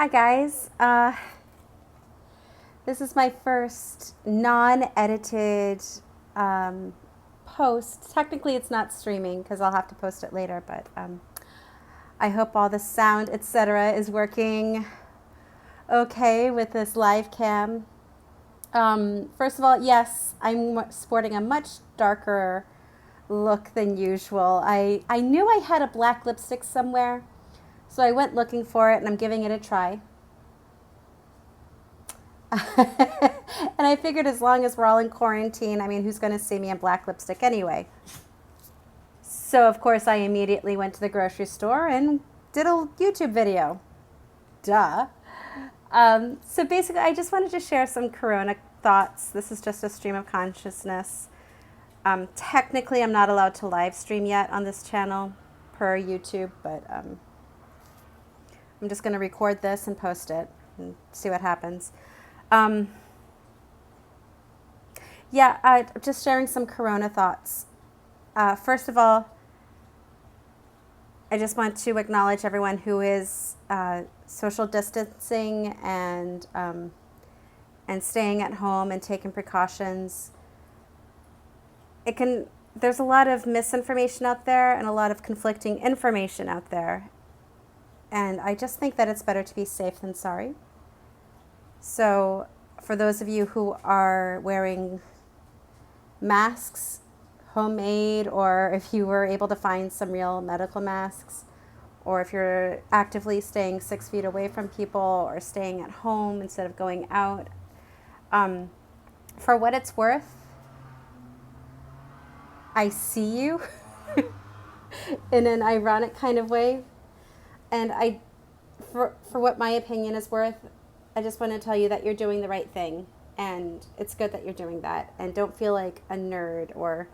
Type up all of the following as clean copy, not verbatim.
Hi guys, this is my first non-edited post. Technically it's not streaming because I'll have to post it later, but I hope all the sound, etc. is working okay with this live cam. First of all, yes, I'm sporting a much darker look than usual. I knew I had a black lipstick somewhere, so I went looking for it and I'm giving it a try. And I figured as long as we're all in quarantine, I mean, who's going to see me in black lipstick anyway? So, of course, I immediately went to the grocery store and did a YouTube video. Duh. So basically, I just wanted to share some Corona thoughts. This is just a stream of consciousness. Technically, I'm not allowed to live stream yet on this channel per YouTube, but I'm just going to record this and post it and see what happens. Just sharing some Corona thoughts. First of all, I just want to acknowledge everyone who is social distancing and staying at home and taking precautions. There's a lot of misinformation out there and a lot of conflicting information out there. And I just think that it's better to be safe than sorry. So for those of you who are wearing masks, homemade, or if you were able to find some real medical masks, or if you're actively staying 6 feet away from people or staying at home instead of going out, for what it's worth, I see you in an ironic kind of way. And for what my opinion is worth, I just want to tell you that you're doing the right thing. And it's good that you're doing that. And don't feel like a nerd or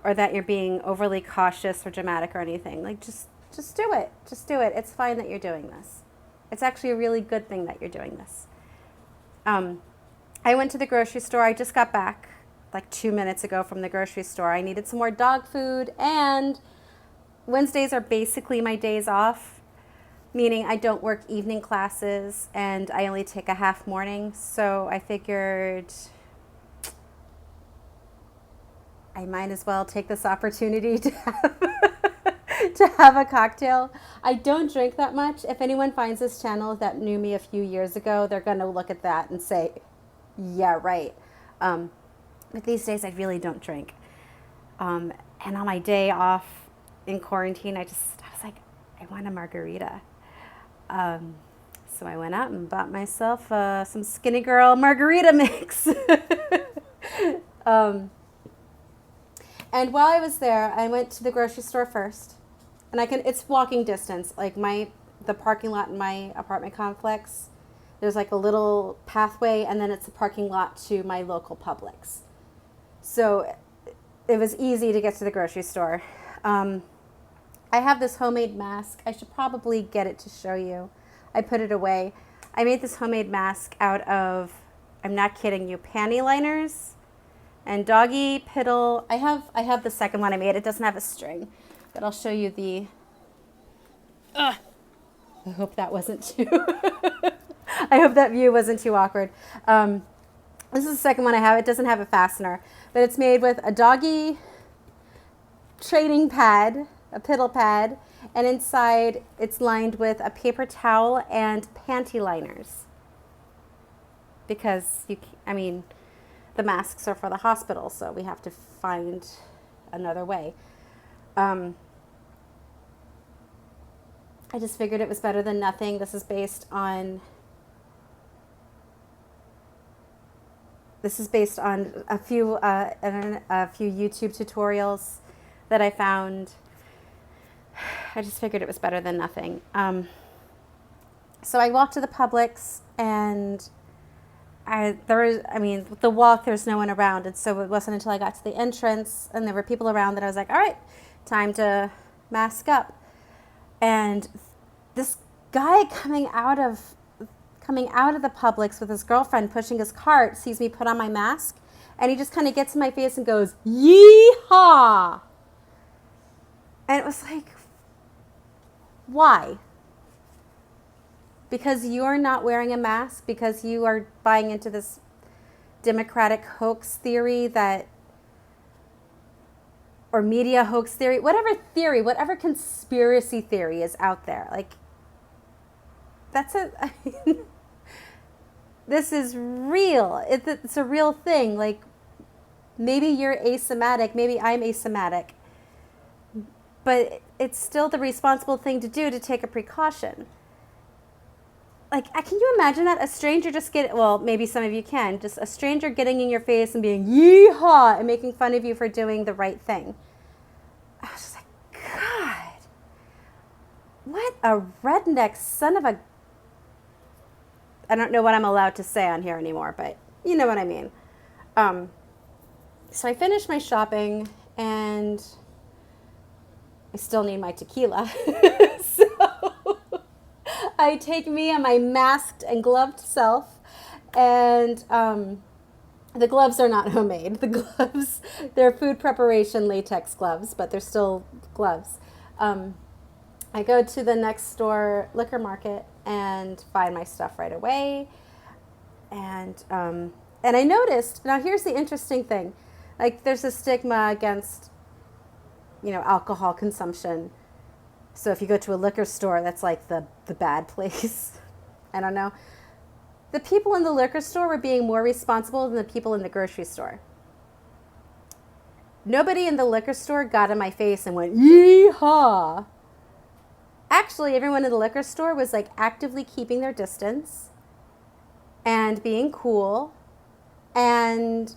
that you're being overly cautious or dramatic or anything. Like, just do it. Just do it. It's fine that you're doing this. It's actually a really good thing that you're doing this. I went to the grocery store. I just got back like 2 minutes ago from the grocery store. I needed some more dog food, and Wednesdays are basically my days off, meaning I don't work evening classes and I only take a half morning. So I figured I might as well take this opportunity to have a cocktail. I don't drink that much. If anyone finds this channel that knew me a few years ago, they're going to look at that and say, yeah, right. But these days I really don't drink. And on my day off in quarantine, I was like, I want a margarita. So I went out and bought myself some Skinny Girl margarita mix. And while I was there, I went to the grocery store first. And it's walking distance. Like the parking lot in my apartment complex, there's like a little pathway, and then it's a parking lot to my local Publix. So it was easy to get to the grocery store. I have this homemade mask. I should probably get it to show you. I put it away. I made this homemade mask out of, I'm not kidding you, panty liners and doggy piddle. I have the second one I made. It doesn't have a string, but I'll show you the. I hope that wasn't too. I hope that view wasn't too awkward. This is the second one I have. It doesn't have a fastener, but it's made with a doggy training pad, a piddle pad, and inside it's lined with a paper towel and panty liners. Because the masks are for the hospital, so we have to find another way. I just figured it was better than nothing. This is based on a few YouTube tutorials that I found. I just figured it was better than nothing. So I walked to the Publix, and the walk, there's no one around. And so it wasn't until I got to the entrance and there were people around that I was like, all right, time to mask up. And this guy coming out of the Publix with his girlfriend pushing his cart sees me put on my mask, and he just kind of gets in my face and goes, "Yee-haw!" And it was like, why? because you're not wearing a mask, because you are buying into this Democratic hoax theory or media hoax theory, whatever conspiracy theory is out there. Like, I mean, this is real. It's a real thing. Like, maybe you're asymptomatic, maybe I'm asymptomatic, but it's still the responsible thing to do to take a precaution. Like, can you imagine that? A stranger maybe some of you can, just a stranger getting in your face and being yee-haw and making fun of you for doing the right thing. I was just like, God, what a redneck son of a... I don't know what I'm allowed to say on here anymore, but you know what I mean. So I finished my shopping, and I still need my tequila. So I take me and my masked and gloved self, and the gloves are not homemade. The gloves, they're food preparation latex gloves, but they're still gloves. I go to the next door liquor market and find my stuff right away. And I noticed, now here's the interesting thing. Like, there's a stigma against, alcohol consumption. So if you go to a liquor store, that's like the bad place. I don't know. The people in the liquor store were being more responsible than the people in the grocery store. Nobody in the liquor store got in my face and went, yee-haw. Actually, everyone in the liquor store was like actively keeping their distance and being cool. And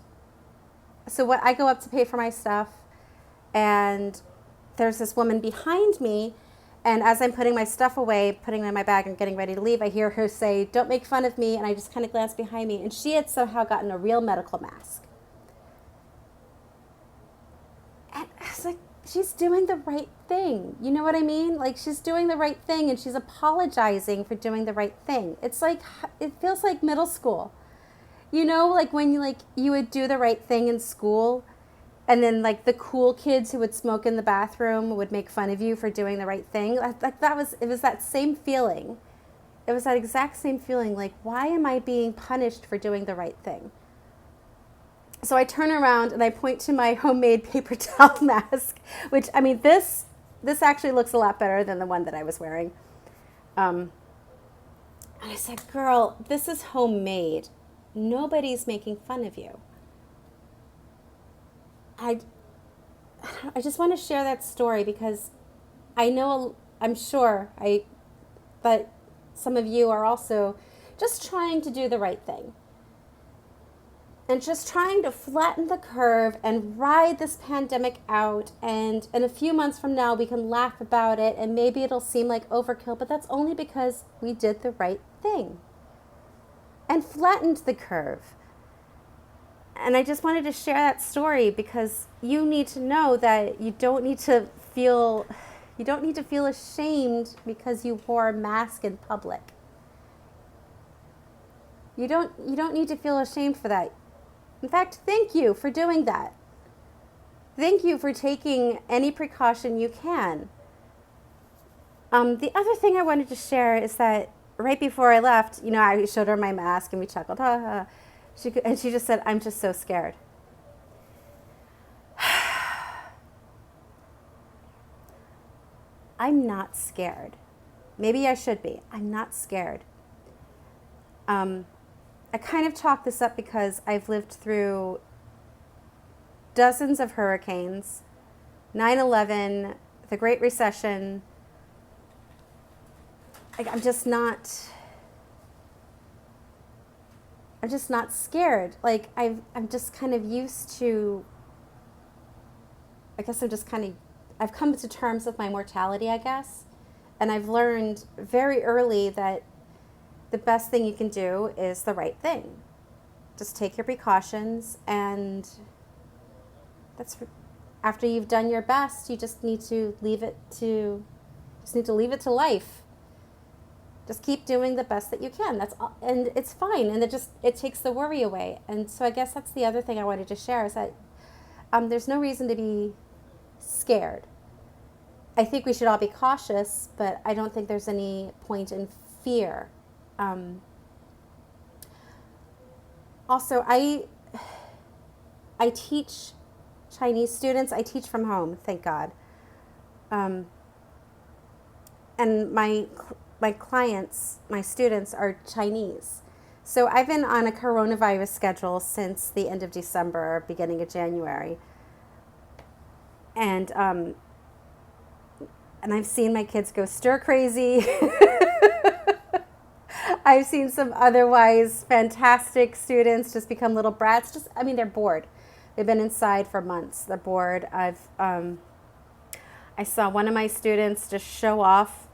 so I go up to pay for my stuff, and there's this woman behind me, and as I'm putting my stuff away, putting it in my bag and getting ready to leave, I hear her say, "Don't make fun of me," and I just kind of glance behind me, and she had somehow gotten a real medical mask. And I was like, she's doing the right thing. You know what I mean? Like, she's doing the right thing, and she's apologizing for doing the right thing. It's like, it feels like middle school. Like when you would do the right thing in school, and then like the cool kids who would smoke in the bathroom would make fun of you for doing the right thing. It was that same feeling. It was that exact same feeling. Like, why am I being punished for doing the right thing? So I turn around and I point to my homemade paper towel mask, which, I mean, this actually looks a lot better than the one that I was wearing. And I said, "Girl, this is homemade. Nobody's making fun of you." I just want to share that story because I'm sure that some of you are also just trying to do the right thing and just trying to flatten the curve and ride this pandemic out. And in a few months from now, we can laugh about it, and maybe it'll seem like overkill, but that's only because we did the right thing and flattened the curve. And I just wanted to share that story because you need to know that you don't need to feel ashamed because you wore a mask in public. You don't need to feel ashamed for that. In fact, thank you for doing that. Thank you for taking any precaution you can. The other thing I wanted to share is that right before I left, I showed her my mask and we chuckled, ha ha. She just said, "I'm just so scared." I'm not scared. Maybe I should be. I'm not scared. I kind of chalk this up because I've lived through dozens of hurricanes, 9/11, the Great Recession. I'm just not scared. Like, I'm just kind of used to, I guess I've come to terms with my mortality, I guess. And I've learned very early that the best thing you can do is the right thing. Just take your precautions, and after you've done your best, you just need to leave it to life. Just keep doing the best that you can. That's all, and it's fine. And it takes the worry away. And so I guess that's the other thing I wanted to share is that there's no reason to be scared. I think we should all be cautious, but I don't think there's any point in fear. Also, I teach Chinese students. I teach from home, thank God. And my clients, my students are Chinese. So I've been on a coronavirus schedule since the end of December, beginning of January. And I've seen my kids go stir crazy. I've seen some otherwise fantastic students just become little brats. They're bored. They've been inside for months. They're bored. I saw one of my students just show off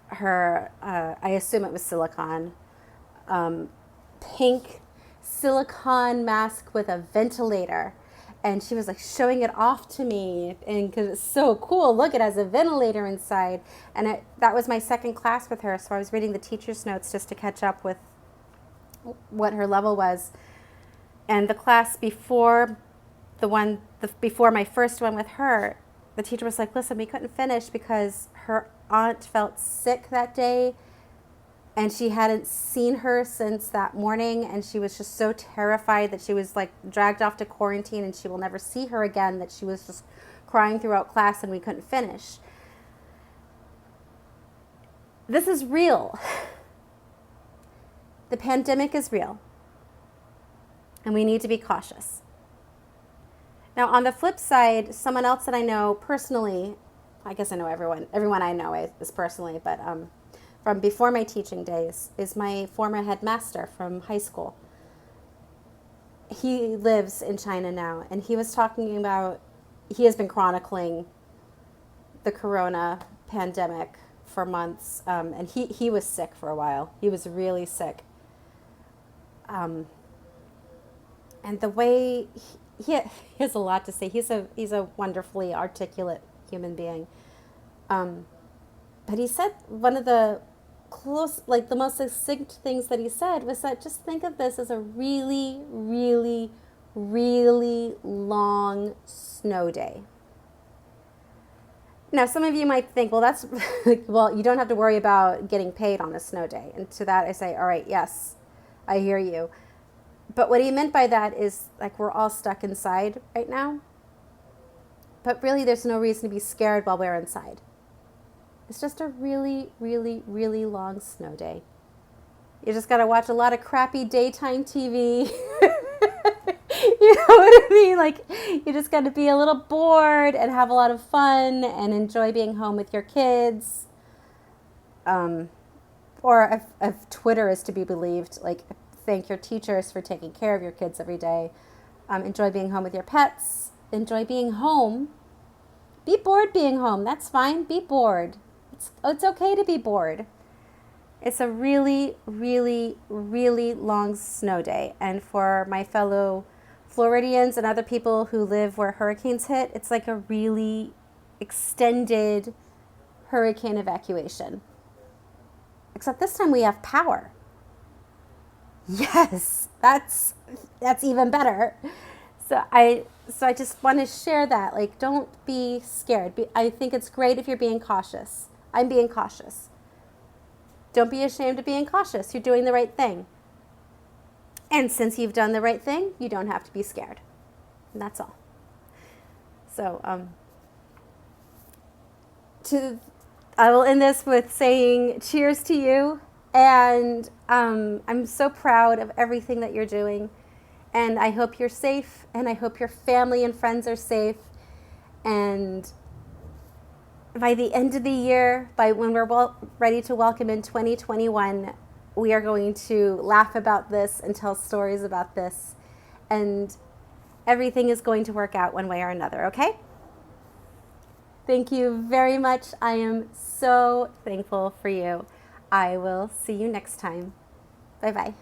her, I assume it was silicone, pink silicone mask with a ventilator. And she was like showing it off to me, and because it's so cool, look, it has a ventilator inside. And that was my second class with her, so I was reading the teacher's notes just to catch up with what her level was. And the class before before my first one with her, the teacher was like, listen, we couldn't finish because her aunt felt sick that day, and she hadn't seen her since that morning, and she was just so terrified that she was like dragged off to quarantine and she will never see her again, that she was just crying throughout class and we couldn't finish. This is real. The pandemic is real, and we need to be cautious. Now, on the flip side, someone else that I know personally, I guess I know everyone I know is personally, but from before my teaching days, is my former headmaster from high school. He lives in China now, and he was talking about, he has been chronicling the corona pandemic for months, and he was sick for a while. He was really sick. And the way he has a lot to say. He's a wonderfully articulate human being. But he said one of the the most succinct things that he said was that just think of this as a really, really, really long snow day. Now, some of you might think, well, that's, well, you don't have to worry about getting paid on a snow day. And to that I say, all right, yes, I hear you. But what he meant by that is like we're all stuck inside right now. But really, there's no reason to be scared while we're inside. It's just a really, really, really long snow day. You just got to watch a lot of crappy daytime TV. You know what I mean? Like, you just got to be a little bored and have a lot of fun and enjoy being home with your kids. Or if Twitter is to be believed, like, thank your teachers for taking care of your kids every day. Enjoy being home with your pets. Enjoy being home. Be bored being home. That's fine. Be bored. It's okay to be bored. It's a really, really, really long snow day. And for my fellow Floridians and other people who live where hurricanes hit, it's like a really extended hurricane evacuation. Except this time we have power. Yes, that's even better. So I just want to share that. Like, don't be scared. I think it's great if you're being cautious. I'm being cautious. Don't be ashamed of being cautious. You're doing the right thing. And since you've done the right thing, you don't have to be scared. And that's all. So I will end this with saying cheers to you. And I'm so proud of everything that you're doing. And I hope you're safe. And I hope your family and friends are safe. And by the end of the year, when we're ready to welcome in 2021, we are going to laugh about this and tell stories about this. And everything is going to work out one way or another, okay? Thank you very much. I am so thankful for you. I will see you next time. Bye-bye.